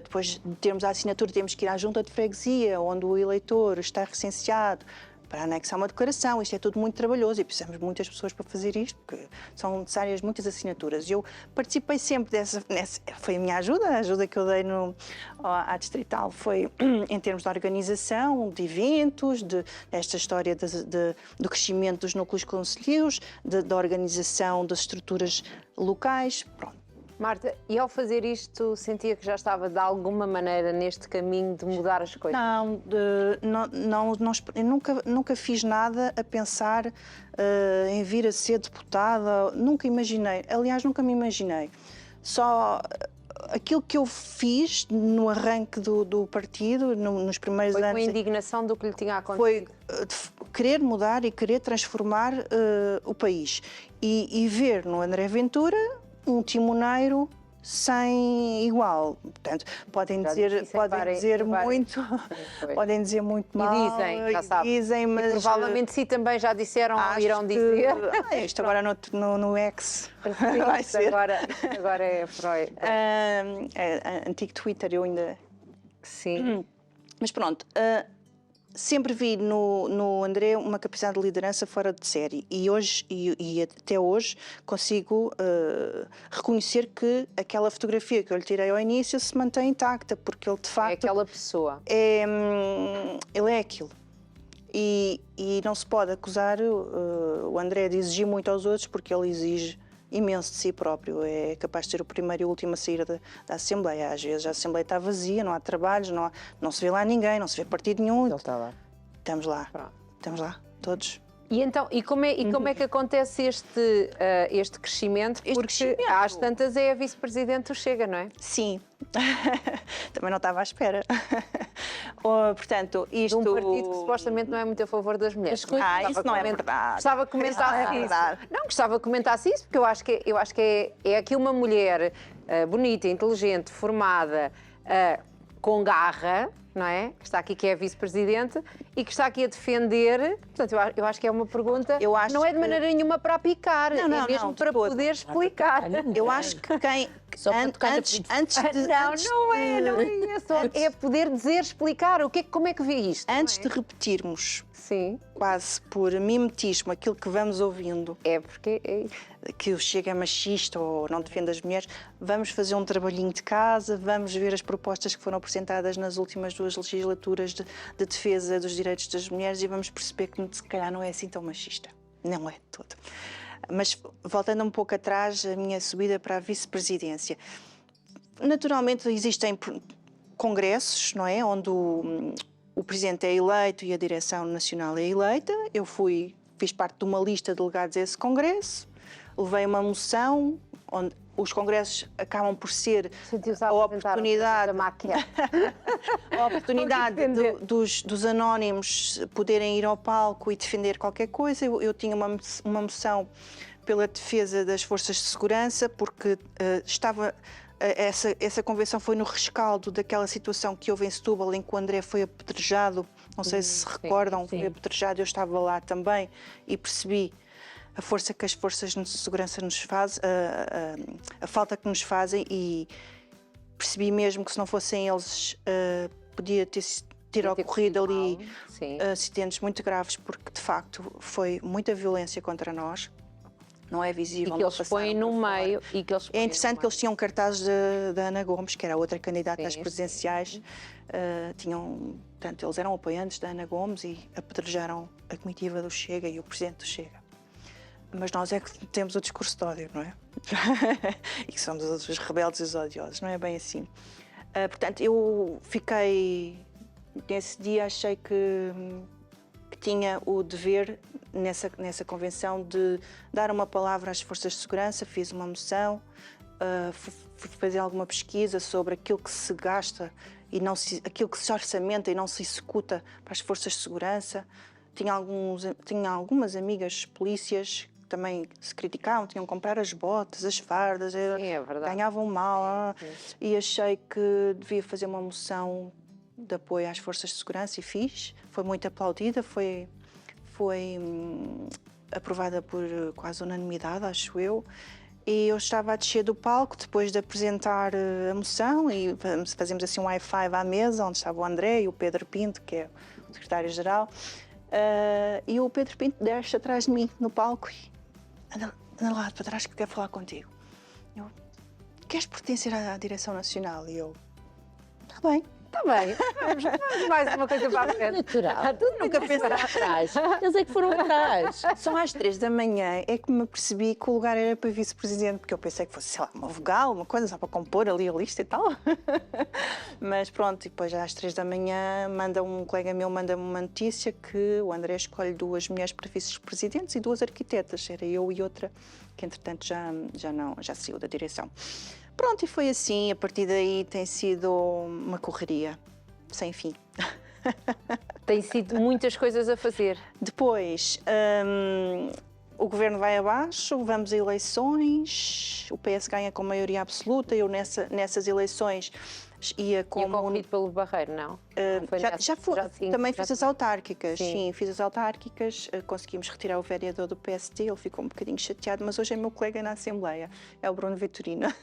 Depois de termos a assinatura, temos que ir à junta de freguesia, onde o eleitor está recenseado, para anexar uma declaração. Isto é tudo muito trabalhoso e precisamos de muitas pessoas para fazer isto, porque são necessárias muitas assinaturas. Eu participei sempre foi a minha ajuda, a ajuda que eu dei à Distrital foi em termos de organização, de eventos, desta história do crescimento dos núcleos concelheiros, da organização das estruturas locais. Pronto. Marta, e ao fazer isto, sentia que já estava de alguma maneira neste caminho de mudar as coisas? Eu nunca fiz nada a pensar em vir a ser deputada, nunca imaginei, aliás, nunca me imaginei. Só aquilo que eu fiz no arranque do partido, nos primeiros anos... Foi com a indignação do que lhe tinha acontecido? Foi querer mudar e querer transformar o país. E ver no André Ventura um timoneiro sem igual. Portanto, podem dizer muito mal. E dizem, já sabe. Dizem, mas e provavelmente sim também já disseram ou irão dizer. Isto agora no X vai ser. Agora é Freud. Antigo Twitter, eu ainda... Sim. Mas pronto... Sempre vi no André uma capacidade de liderança fora de série e até hoje consigo reconhecer que aquela fotografia que eu lhe tirei ao início se mantém intacta, porque ele de facto... É aquela pessoa. Ele é aquilo. E não se pode acusar o André de exigir muito aos outros, porque ele exige imenso de si próprio. É capaz de ser o primeiro e o último a sair da Assembleia. Às vezes a Assembleia está vazia, não há trabalhos, não se vê lá ninguém, não se vê partido nenhum. Ele está lá. Estamos lá. Pronto. Estamos lá, todos. E então, como é que acontece este crescimento? Porque às tantas é a vice-presidente do Chega, não é? Sim. Também não estava à espera. Portanto, isto... De um partido que supostamente não é muito a favor das mulheres. Isso não é verdade. Gostava que comentasse isso. Não, gostava que comentasse isso, porque eu acho que é aqui uma mulher bonita, inteligente, formada, com garra, não é? Que está aqui, que é a vice-presidente e que está aqui a defender. Portanto, eu acho que é uma pergunta. Não é de maneira nenhuma para picar, é mesmo para poder explicar. Eu acho que quem. Antes de. Não é isso. É poder dizer, explicar como é que vê isto. Antes de repetirmos. Sim. Quase por mimetismo aquilo que vamos ouvindo. É porque é isso. Que o Chega é machista ou não defende as mulheres, vamos fazer um trabalhinho de casa, vamos ver as propostas que foram apresentadas nas últimas 2 legislaturas de defesa dos direitos das mulheres e vamos perceber que se calhar não é assim tão machista. Não é todo. Mas voltando um pouco atrás, a minha subida para a vice-presidência. Naturalmente existem congressos, não é? Onde o presidente é eleito e a direção nacional é eleita. Eu fiz parte de uma lista de delegados a esse congresso. Levei uma moção onde os congressos acabam por ser a oportunidade dos anónimos poderem ir ao palco e defender qualquer coisa. Eu tinha uma moção pela defesa das forças de segurança, porque estava essa convenção foi no rescaldo daquela situação que houve em Setúbal, em que o André foi apedrejado, não sei se recordam, foi apedrejado, eu estava lá também e percebi a força que as forças de segurança nos fazem, a falta que nos fazem, e percebi mesmo que se não fossem eles podia ter ocorrido ali acidentes muito graves, porque de facto foi muita violência contra nós. Não é visível. E que eles põem no meio. É interessante que eles tinham cartazes da Ana Gomes, que era a outra candidata às presidenciais. Portanto, eles eram apoiantes da Ana Gomes e apedrejaram a comitiva do Chega e o presidente do Chega. Mas nós é que temos o discurso de ódio, não é? E que somos os rebeldes e os odiosos, não é bem assim. Portanto, eu fiquei... Nesse dia achei que tinha o dever, nessa convenção, de dar uma palavra às forças de segurança. Fiz uma moção, fui fazer alguma pesquisa sobre aquilo que se gasta e aquilo que se orçamenta e não se executa para as forças de segurança. Tinha algumas amigas polícias que também se criticavam, tinham que comprar as botas, as fardas, ganhavam mal. E achei que devia fazer uma moção de apoio às forças de segurança e fiz. Foi muito aplaudida, foi aprovada por quase unanimidade, acho eu. E eu estava a descer do palco depois de apresentar a moção e fazemos assim um high five à mesa, onde estava o André e o Pedro Pinto, que é o secretário-geral. E o Pedro Pinto desce atrás de mim no palco e anda lá para trás que quer falar contigo. Eu, queres pertencer à direção nacional? E eu, está bem. Está bem, vamos mais uma coisa para a frente. Natural. Tudo nunca pensar atrás. Eles é que foram atrás. Só às 3 da manhã é que me percebi que o lugar era para vice-presidente, porque eu pensei que fosse, sei lá, uma vogal, uma coisa só para compor ali a lista e tal. Mas pronto, e depois às 3 da manhã um colega meu manda-me uma notícia que o André escolhe 2 mulheres para vice-presidentes e 2 arquitetas. Era eu e outra, que entretanto já saiu da direção. Pronto, e foi assim. A partir daí tem sido uma correria sem fim. Tem sido muitas coisas a fazer. Depois, o governo vai abaixo, vamos a eleições, o PS ganha com maioria absoluta. Eu nessas eleições ia como... Tinha concorrido pelo Barreiro, não? Também fiz as autárquicas, sim, fiz as autárquicas, conseguimos retirar o vereador do PSD, ele ficou um bocadinho chateado, mas hoje é meu colega na Assembleia, é o Bruno Vitorino,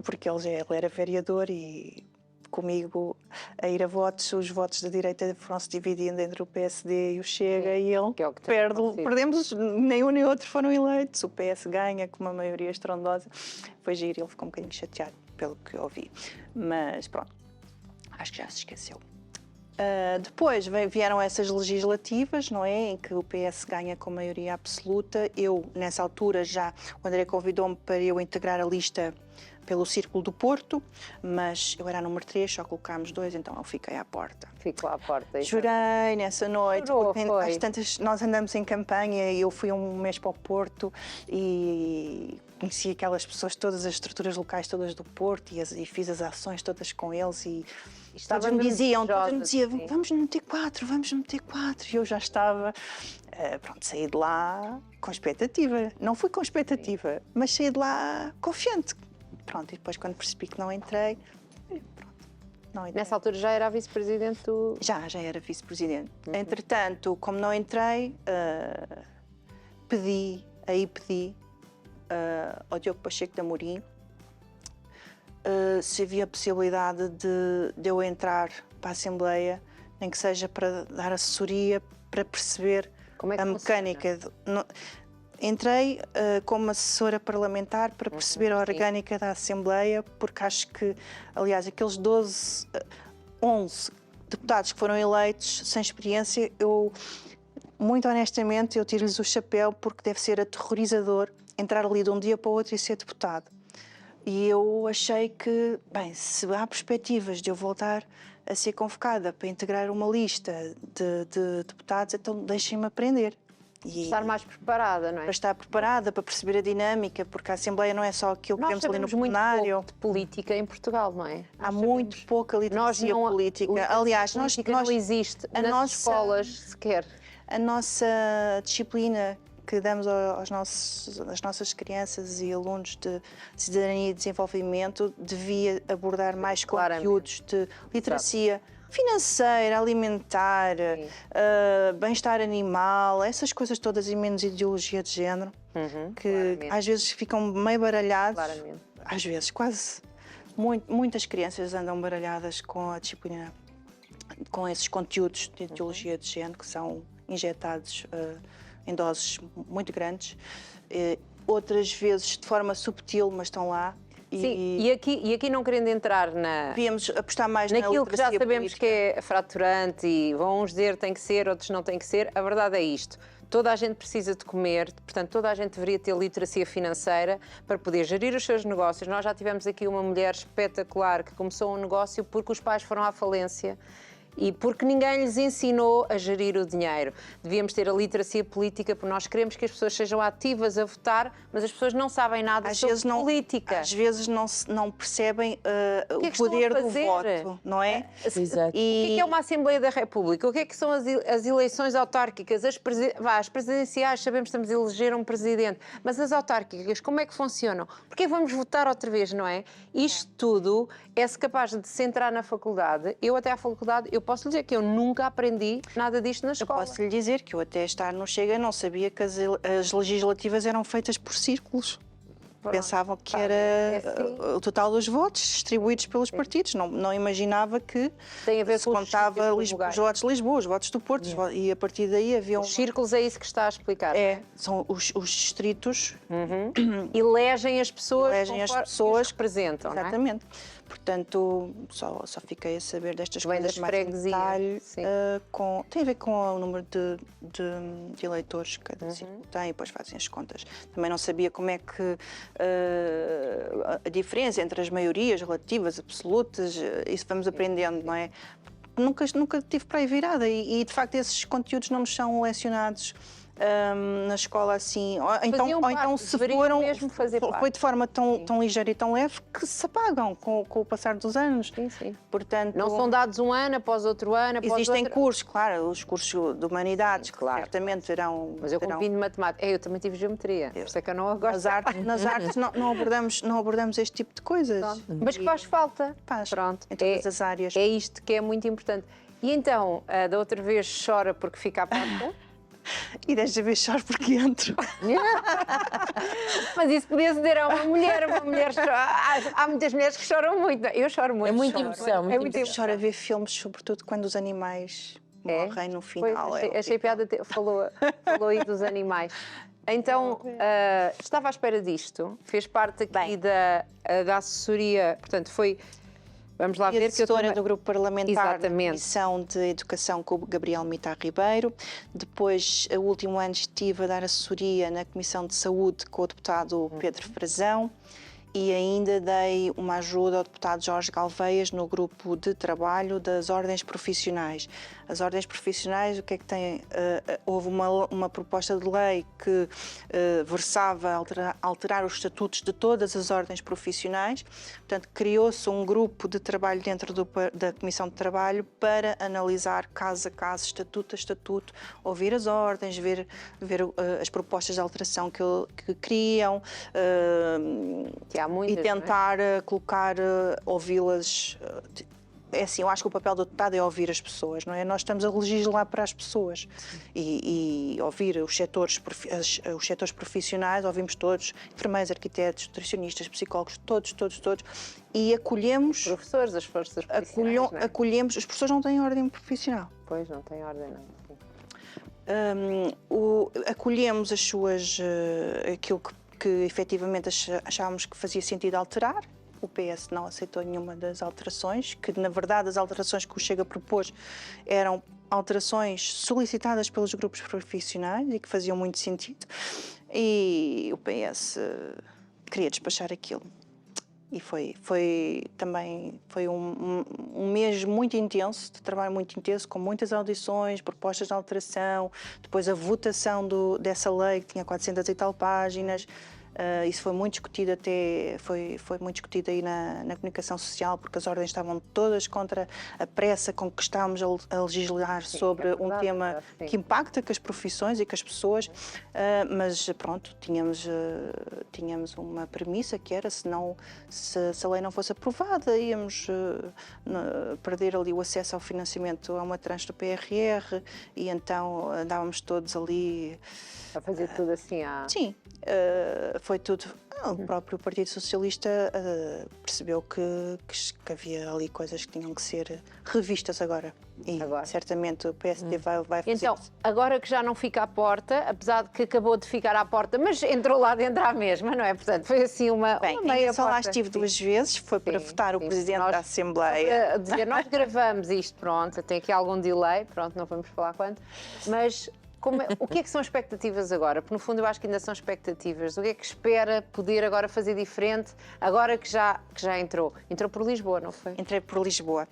porque ele era vereador e comigo a ir a votos, os votos da direita foram-se dividindo entre o PSD e o Chega, e ele perdemos, nem um nem outro foram eleitos, o PS ganha com uma maioria estrondosa, foi giro, ele ficou um bocadinho chateado pelo que eu ouvi, mas pronto, acho que já se esqueceu. Depois vieram essas legislativas, não é, em que o PS ganha com maioria absoluta. Eu, nessa altura, o André convidou-me para eu integrar a lista pelo Círculo do Porto, mas eu era a número 3, só colocámos 2, então eu fiquei à porta. Fico lá à porta. Chorei nessa noite, porque às tantas nós andamos em campanha e eu fui um mês para o Porto e conheci aquelas pessoas, todas as estruturas locais todas do Porto e fiz as ações todas com eles e todos me diziam, vamos no T4, vamos no T4, e eu já estava, pronto, saí de lá com expectativa, não fui com expectativa, mas saí de lá confiante. Pronto, e depois quando percebi que não entrei, pronto, não entrei. Nessa altura já era a vice-presidente do... Já era vice-presidente. Entretanto, como não entrei, pedi ao Diogo Pacheco de Amorim se havia possibilidade de eu entrar para a Assembleia, nem que seja para dar assessoria, para perceber a mecânica. Entrei como assessora parlamentar para perceber a orgânica da Assembleia, porque acho que, aliás, aqueles 11 deputados que foram eleitos sem experiência, muito honestamente, eu tiro-lhes o chapéu, porque deve ser aterrorizador entrar ali de um dia para o outro e ser deputado. E eu achei que, bem, se há perspectivas de eu voltar a ser convocada para integrar uma lista de deputados, então deixem-me aprender. Estar mais preparada, não é? Para estar preparada, para perceber a dinâmica, porque a Assembleia não é só aquilo que temos ali no plenário. Nós sabemos muito pouco de política em Portugal, não é? Há muito pouca literacia política. Aliás, não existe nas escolas sequer. A nossa disciplina que damos às nossas crianças e alunos de cidadania e desenvolvimento devia abordar mais conteúdos de literacia financeira, alimentar, bem-estar animal, essas coisas todas e menos ideologia de género, que às vezes ficam meio baralhados. Às vezes, quase. Muitas crianças andam baralhadas com a disciplina, com esses conteúdos de ideologia de género que são injetados em doses muito grandes, outras vezes de forma subtil, mas estão lá. Sim, e aqui não querendo entrar na... Devíamos apostar mais naquilo que já sabemos política. que é fraturante e vão uns dizer tem que ser, outros não tem que ser, a verdade é isto. Toda a gente precisa de comer, portanto, toda a gente deveria ter literacia financeira para poder gerir os seus negócios. Nós já tivemos aqui uma mulher espetacular que começou um negócio porque os pais foram à falência e porque ninguém lhes ensinou a gerir o dinheiro. Devíamos ter a literacia política, porque nós queremos que as pessoas sejam ativas a votar, mas as pessoas não sabem nada sobre política. Às vezes não percebem o poder do voto, não é? Exato. O que é uma Assembleia da República? O que é que são as eleições autárquicas? As presidenciais, sabemos que estamos a eleger um presidente, mas as autárquicas, como é que funcionam? Porque vamos votar outra vez, não é? Isto tudo é-se capaz de se entrar na faculdade. Eu até à faculdade, eu posso lhe dizer que eu nunca aprendi nada disto na escola. Eu posso lhe dizer que eu até estar no Chega não sabia que as legislativas eram feitas por círculos. Pensavam que era o total dos votos distribuídos pelos partidos. Não imaginava que tem a ver se com contava os votos de Lisboa, os votos do Porto, e a partir daí havia Os círculos é isso que está a explicar. São os distritos. Elegem as pessoas que os representam, exatamente. Não é? Portanto, só fiquei a saber destas coisas mais em detalhe. Tem a ver com o número de eleitores que cada círculo tem, e depois fazem as contas. Também não sabia como é que a diferença entre as maiorias relativas, absolutas, isso vamos aprendendo, não é? Nunca tive para aí virada e de facto esses conteúdos não me são lecionados na escola assim, ou então se foram, mesmo fazer foi de forma tão ligeira e tão leve que se apagam com o passar dos anos. Sim. Portanto, não são dados um ano após outro ano. Existem cursos, claro, os cursos de humanidades, claro, certamente terão. Mas eu confio de matemática. Eu também tive geometria, por isso é que eu não gosto. Nas artes não abordamos este tipo de coisas. Mas que faz falta. Pronto, em todas as áreas. É isto que é muito importante. E então, da outra vez chora porque fica à porta. E desta vez choro porque entro. Mas isso podia ser a uma mulher chora. Há muitas mulheres que choram muito. Eu choro muito. É muita emoção. Choro a ver filmes, sobretudo quando os animais morrem no final. Pois, achei piada, falou aí dos animais. Então, estava à espera disto, fez parte aqui da assessoria, portanto, foi... Vamos lá ver que eu assessora do grupo parlamentar da Exatamente. Comissão de Educação com o Gabriel Mitar Ribeiro. Depois, o último ano estive a dar assessoria na Comissão de Saúde com o deputado Pedro Frazão e ainda dei uma ajuda ao deputado Jorge Galveias no grupo de trabalho das ordens profissionais. As ordens profissionais, o que é que têm? Houve uma proposta de lei que versava alterar os estatutos de todas as ordens profissionais. Portanto, criou-se um grupo de trabalho dentro da Comissão de Trabalho para analisar caso a caso, estatuto a estatuto, ouvir as ordens, ver as propostas de alteração que criam, há muitas, e tentar colocar, ouvi-las. É assim, eu acho que o papel do deputado é ouvir as pessoas, não é? Nós estamos a legislar para as pessoas e ouvir os setores profissionais, ouvimos todos, enfermeiros, arquitetos, nutricionistas, psicólogos, todos, e acolhemos... Professores, as forças profissionais, não é? Acolhemos, os professores não têm ordem profissional. Pois, não têm ordem, não. Acolhemos as suas, aquilo que efetivamente achávamos que fazia sentido alterar. O PS não aceitou nenhuma das alterações, que na verdade as alterações que o Chega propôs eram alterações solicitadas pelos grupos profissionais e que faziam muito sentido. E o PS queria despachar aquilo. E foi um mês muito intenso, de trabalho muito intenso, com muitas audições, propostas de alteração, depois a votação dessa lei, que tinha 400 e tal páginas, Isso foi muito discutido foi muito discutido aí na comunicação social, porque as ordens estavam todas contra a pressa com que estávamos a legislar sobre um tema que impacta com as profissões e com as pessoas, mas pronto, tínhamos uma premissa que era, se a lei não fosse aprovada, íamos perder ali o acesso ao financiamento a uma tranche do PRR, e então andávamos todos ali a fazer tudo assim. Sim, foi tudo. O próprio Partido Socialista percebeu que havia ali coisas que tinham que ser revistas agora. E certamente o PSD vai fazer então, isso. Agora que já não fica à porta, apesar de que acabou de ficar à porta, mas entrou lá dentro à mesma, não é? Portanto, foi assim uma meia só porta. lá estive 2 vezes, foi para votar o Presidente da Assembleia. Para dizer, nós gravamos isto, pronto, tem aqui algum delay, pronto, não vamos falar quanto, mas o que é que são expectativas agora? Porque no fundo eu acho que ainda são expectativas. O que é que espera poder agora fazer diferente, agora que já entrou? Entrou por Lisboa, não foi? Entrei por Lisboa.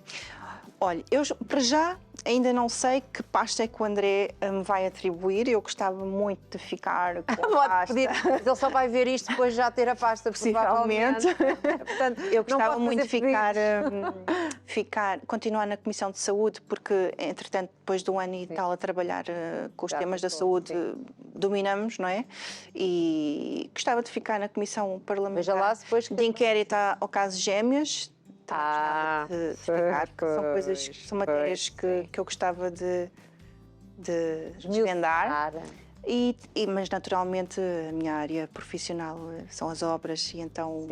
Olha, eu para já ainda não sei que pasta é que o André me vai atribuir. Eu gostava muito de ficar com a pasta. Mas ele só vai ver isto depois de já ter a pasta, possivelmente. Portanto, eu gostava muito de continuar na Comissão de Saúde, porque, entretanto, depois de um ano e tal a trabalhar com os temas da saúde, dominamos, não é? E gostava de ficar na Comissão Parlamentar de Inquérito ao caso Gêmeas. São matérias que eu gostava de desvendar. Mas naturalmente a minha área profissional são as obras, e então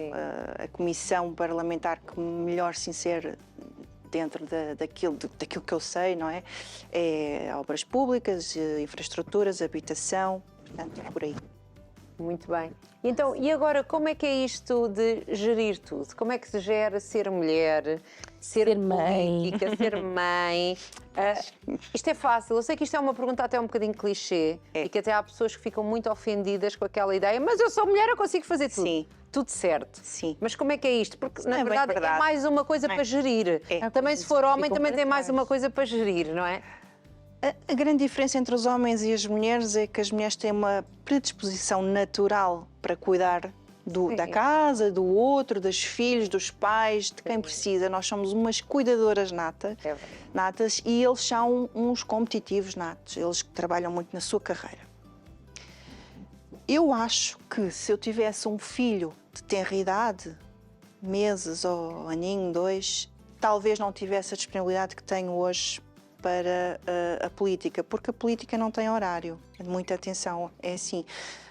a comissão parlamentar que melhor se insere dentro daquilo que eu sei, não é? É obras públicas, infraestruturas, habitação, portanto, é por aí. Muito bem. Então, e agora, como é que é isto de gerir tudo? Como é que se gera ser mulher, ser mãe? Política, ser mãe? Isto é fácil. Eu sei que isto é uma pergunta até um bocadinho clichê e que até há pessoas que ficam muito ofendidas com aquela ideia, mas eu sou mulher, eu consigo fazer tudo. Sim. Tudo certo. Sim. Mas como é que é isto? Porque, na verdade, é mais uma coisa para gerir. Também, se for homem, também tem mais uma coisa para gerir, não é? A grande diferença entre os homens e as mulheres é que as mulheres têm uma predisposição natural para cuidar da casa, do outro, dos filhos, dos pais, de quem precisa. Nós somos umas cuidadoras natas, e eles são uns competitivos natos. Eles trabalham muito na sua carreira. Eu acho que se eu tivesse um filho de tenra idade, meses ou aninho, 2, talvez não tivesse a disponibilidade que tenho hoje para a política, porque a política não tem horário. Muita atenção, é assim.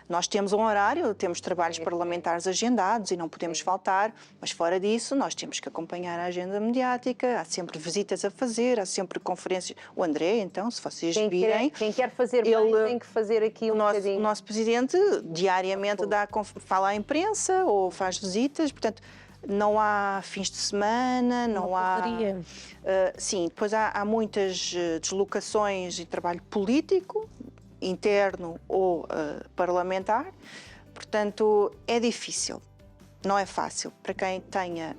Nós temos um horário, temos trabalhos parlamentares agendados e não podemos faltar, mas fora disso nós temos que acompanhar a agenda mediática, há sempre visitas a fazer, há sempre conferências. O André, então, se vocês virem... Quem quer fazer bem tem que fazer aqui bocadinho. O nosso presidente diariamente fala à imprensa ou faz visitas, portanto... Não há fins de semana, não há... sim, depois há muitas deslocações e trabalho político, interno ou parlamentar, portanto é difícil, não é fácil. Para quem tenha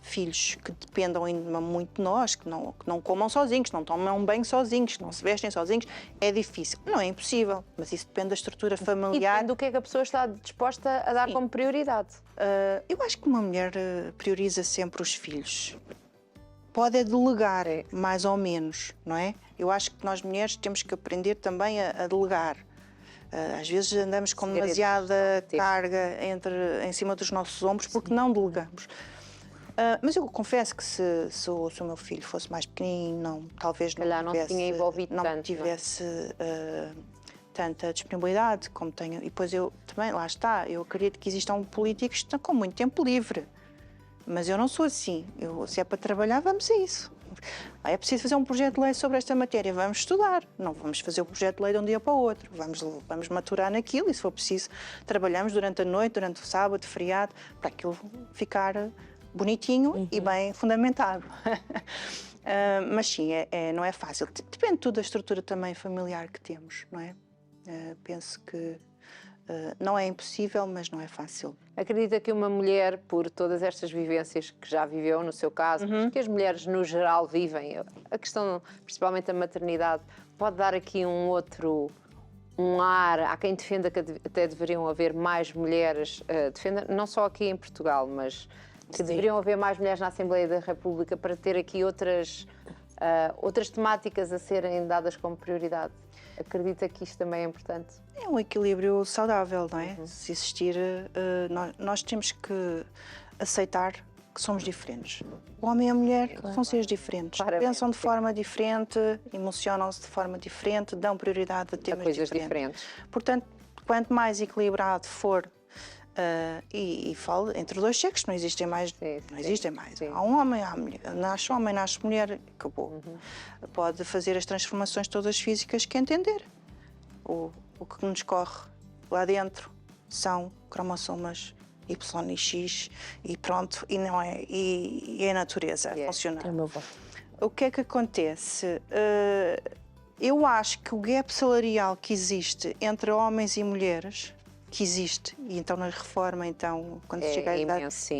filhos que dependam ainda muito de nós, que não comam sozinhos, que não tomam um banho sozinhos, que não se vestem sozinhos, é difícil. Não é impossível, mas isso depende da estrutura familiar. E depende do que é que a pessoa está disposta a dar como prioridade. Eu acho que uma mulher prioriza sempre os filhos. Pode delegar, mais ou menos, não é? Eu acho que nós mulheres temos que aprender também a delegar. Às vezes andamos com demasiada carga em cima dos nossos ombros porque não delegamos. Mas eu confesso que se o meu filho fosse mais pequenino, talvez não tivesse tanta disponibilidade como tenho. E depois eu também, lá está, eu acredito que existam políticos que estão com muito tempo livre. Mas eu não sou assim. Se é para trabalhar, vamos a isso. É preciso fazer um projeto de lei sobre esta matéria, vamos estudar. Não vamos fazer o projeto de lei de um dia para o outro. Vamos maturar naquilo e, se for preciso, trabalhamos durante a noite, durante o sábado, feriado, para aquilo ficar bonitinho e bem fundamentado. Mas sim, não é fácil. Depende tudo da estrutura também familiar que temos, não é? Penso que não é impossível, mas não é fácil. Acredita que uma mulher, por todas estas vivências que já viveu, no seu caso, que as mulheres no geral vivem, a questão, principalmente a maternidade, pode dar aqui um outro um ar, há quem defenda que até deveriam haver mais mulheres, defenda, não só aqui em Portugal, mas que Sim. deveriam haver mais mulheres na Assembleia da República para ter aqui outras temáticas a serem dadas como prioridade. Acredita que isto também é importante? É um equilíbrio saudável, não é? Se existir, nós temos que aceitar que somos diferentes. O homem e a mulher são seres diferentes. Claramente, Pensam de forma diferente, emocionam-se de forma diferente, dão prioridade a temas coisas diferentes. Portanto, quanto mais equilibrado for, e falo entre dois sexos, não existem mais. Não existem mais. Sim. Há um homem, há mulher. Nasce homem, nasce mulher, acabou. Pode fazer as transformações todas físicas que entender. O que nos corre lá dentro são cromossomas Y e X e pronto, e não é, e é a natureza a funcionar. Tem o meu voto. O que é que acontece? Eu acho que o gap salarial que existe entre homens e mulheres, que existe, e então na reforma, então, quando se chega à idade, imenso, sim.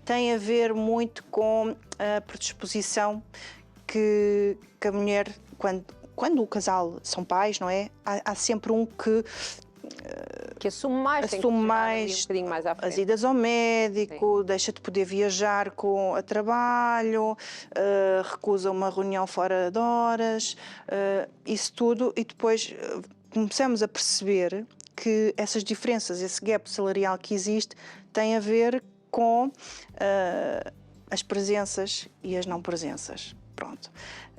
tem a ver muito com a predisposição que a mulher, quando o casal são pais, não é? Há sempre um que assume mais, tem que assume chegar ali mais um bocadinho mais à as frente. idas ao médico, deixa de poder viajar a trabalho, recusa uma reunião fora de horas, isso tudo, e depois começamos a perceber que essas diferenças, esse gap salarial que existe, tem a ver com as presenças e as não presenças. Pronto.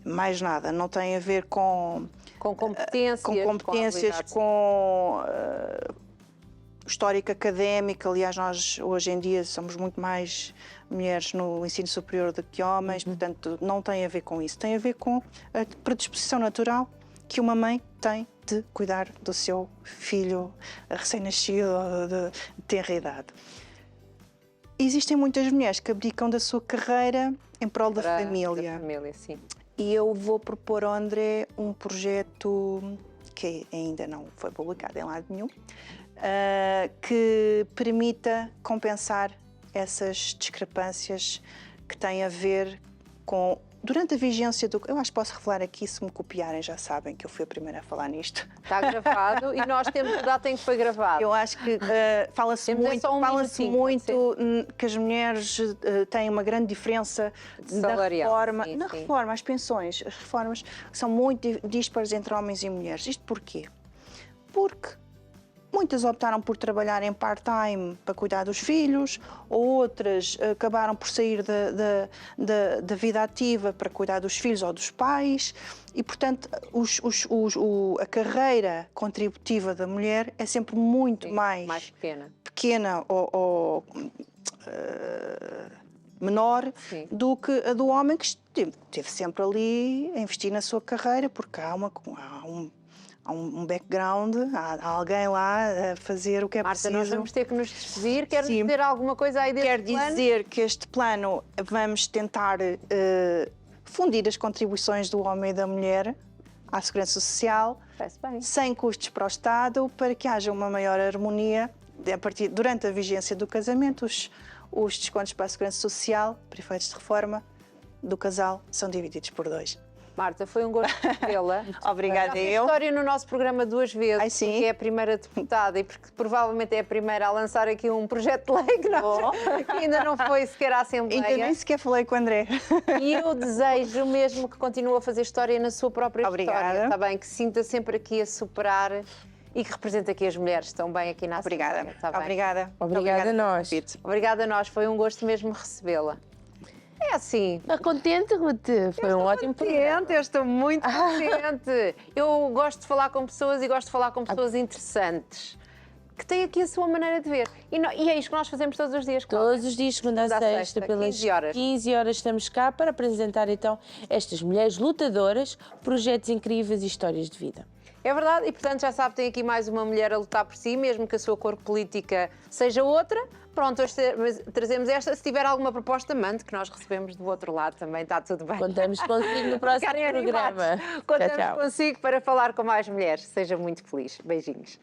Mais nada, não tem a ver com competências, com histórico académico. Aliás, nós hoje em dia somos muito mais mulheres no ensino superior do que homens, portanto, não tem a ver com isso. Tem a ver com a predisposição natural que uma mãe tem de cuidar do seu filho recém-nascido de tenra idade. Existem muitas mulheres que abdicam da sua carreira em prol da família. Da família, sim. E eu vou propor ao André um projeto que ainda não foi publicado em lado nenhum, que permita compensar essas discrepâncias que têm a ver com... Durante a vigência do... Eu acho que posso revelar aqui, se me copiarem já sabem que eu fui a primeira a falar nisto. Está gravado e nós temos a data em que foi gravado. Eu acho que fala-se muito que as mulheres têm uma grande diferença salarial, da reforma. sim, Na sim. reforma, as pensões, as reformas são muito díspares entre homens e mulheres. Isto porquê? Porque muitas optaram por trabalhar em part-time para cuidar dos filhos, outras acabaram por sair da vida ativa para cuidar dos filhos ou dos pais, e, portanto, a carreira contributiva da mulher é sempre muito mais pequena ou menor, sim, do que a do homem, que esteve sempre ali a investir na sua carreira, porque há um background, há alguém lá a fazer o que é preciso. Marta, nós vamos ter que nos despedir. Quer dizer alguma coisa aí deste plano? Quero dizer que este plano vamos tentar fundir as contribuições do homem e da mulher à Segurança Social, sem custos para o Estado, para que haja uma maior harmonia durante a vigência do casamento. Os descontos para a Segurança Social, para efeitos de reforma do casal, são divididos por 2. Marta, foi um gosto vê-la. Obrigada, eu. História no nosso programa 2 vezes, porque é a primeira deputada e porque provavelmente é a primeira a lançar aqui um projeto de lei que ainda não foi sequer à Assembleia. Ainda nem sequer falei com o André. E eu desejo mesmo que continue a fazer história na sua própria história. Está bem? Que se sinta sempre aqui a superar e que represente aqui as mulheres que estão bem aqui na Assembleia. Obrigada. Obrigada a nós. Obrigada a nós. Foi um gosto mesmo recebê-la. É assim. Está contente, Ruth? Foi um ótimo programa. Eu estou muito contente. Eu gosto de falar com pessoas e gosto de falar com pessoas interessantes, que têm aqui a sua maneira de ver. E é isto que nós fazemos todos os dias. Todos os dias, segunda a sexta, pelas 15 horas estamos cá para apresentar então estas mulheres lutadoras, projetos incríveis e histórias de vida. É verdade, e portanto já sabe, tem aqui mais uma mulher a lutar por si, mesmo que a sua cor política seja outra. Pronto, hoje trazemos esta. Se tiver alguma proposta, mande, que nós recebemos do outro lado também, está tudo bem. Contamos consigo no próximo programa. Contamos consigo para falar com mais mulheres. Seja muito feliz. Beijinhos.